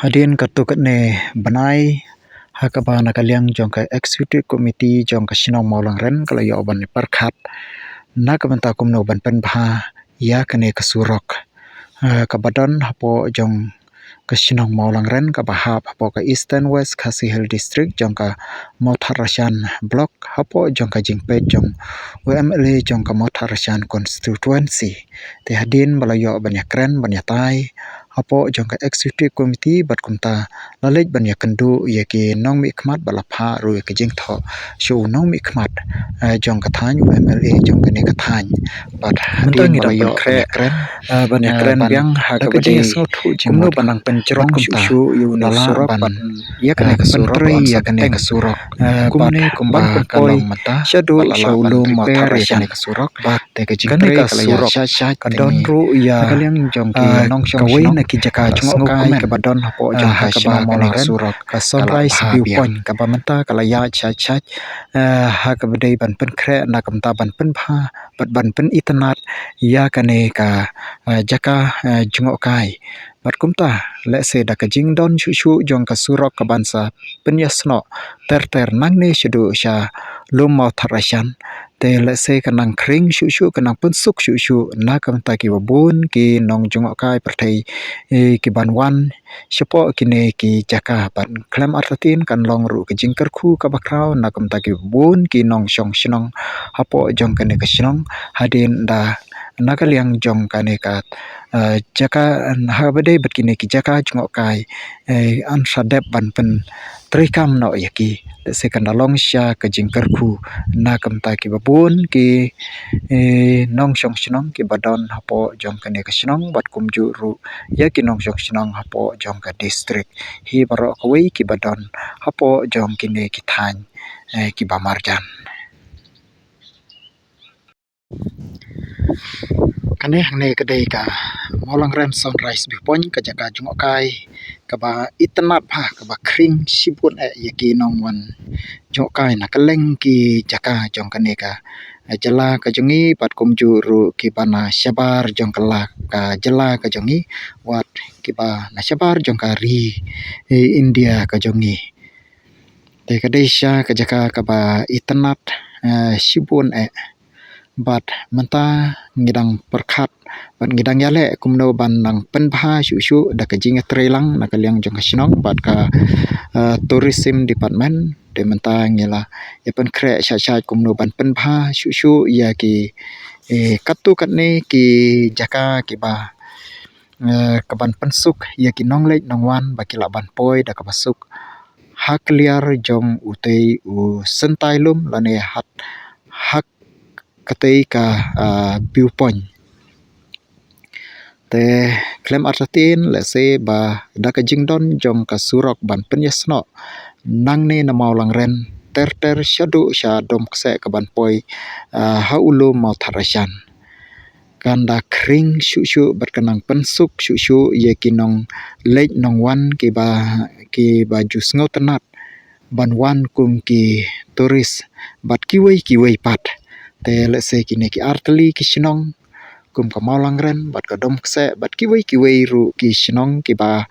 Hadirin katuk ne banai hakaba nakaliang jongka executive committee jongka sinong maulang ren kala yo ban parkhat nakamenta kumno ban pen bha ya kane kasurok kabadon hapo jong kasinong maulang ren ka bahap hapo ka Eastern West Khasi Hill District jongka Motharashan block hapo jongka jingpe jong UMLA jongka Motharashan constituency te hadin balayo banyak ren banyak tai hapo jongka executive committee bat kumta lalej banyak kendu yaki nong mi khmat balapha ru yaki jingtho shu nong mi khmat jongka thany UMLA jongka ne ka thany bat hadin balayo banyak ren biang hakabadi kumno banang pencerong shu yu nala ban yakane ka surok kumne kumban poi shadu shaulum Motharashan ka surok bat te ka jingtre kala ya shach kadon ru ya kaliang jongki nong shong ki jaka chungo kai ka badon hapo jongka shina molang surok ka sunrise viewpoint ka bamenta kala ya chach hakabadi ban pen kre na kamta ban pen pha bat ban pen itanat ya kane ka jaka chungo kai bat kumta le se da ka jingdon shu jong ka surok ka bansa penyasno ter nangne shadu sha lum Motharashan te le se kanang kring shu kanang pensuk shu na kamta ki babun ki nong jungo kai perthai ki banwan sipo kine ki jaka ban klam artatin kan long ru ki jingkar khu ka bakraw na kamta ki babun ki nong shong shinong hapo jong kane ka shinong hadin da nakaliang jong kane ka jaka habade batkine ki jaka jungo kai an sadep ban pen trikam no yaki sekandalong sha ka jingkar khu na kamta ki babun ki nong shong shinong ki badon hapo jong kane ka shinong bat kumju ru yaki nong shong shinong hapo jong ka district hi baro kwei ki badon hapo jong kine ki thany ki bamarjan kane hangne kadai ka molang ren sunrise viewpoint ka jaka jungo kai ka ba itanat pha ka ba kring sibun yaki nong wan jungo kai na kaleng ki jaka jong kane ka jala ka jongi pat kumju ru ki bana shabar jong kala ka jala ka jongi wat ki ba na shabar jong ka ri India ka jongi te kadai sha ka jaka ka ba itanat sibun bat menta ngidang perkhat ban ngidang yale kumno ban nang penbha shu da ka jinga trelang na kaliang jong sinong bat ka tourism department de menta ngela yapan kre sha kumno ban penbha shu ya ki katu katne ki jaka ki ba kaban pensuk ya ki nonglej nongwan bakila ban poi da ka basuk hak liar jong utei u sentailum lane hak katei ka viewpoint te klem artatin le se ba da ka jingdon jong ka surok ban penyasno nangne na maulang ren ter shadu sha dom kse ka ban poi haulu Motharashan kanda kring shu bat kanang pensuk shu ye kinong lej nong wan ki ba jus ngotanat ban wan kum ki tourist bat kiwei pat te le se kine ki artli ki shinong kum ka maulang ren bat ka dom kse bat kiwei ru ki shinong ki ba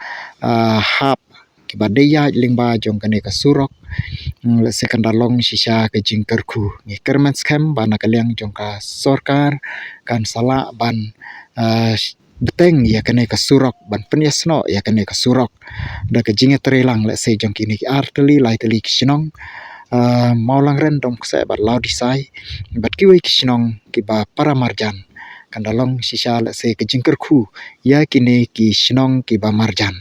hap ki ba deya lingba jong kane ka surok le se kandalong shisha ka jingkar khu ngi kermen scam ba na kaliang jong ka sarkar kan sala ban beteng ya kane ka surok ban penyasno ya kane ka surok da ka jinga trelang le se jong kine ki artli laitli ki shinong maulang ren dom kse bat lau disai bat kiwei kishnong ki ba paramarjan kandalong shisha le se ke jingkar khu ya kine ki shnong ki ba marjan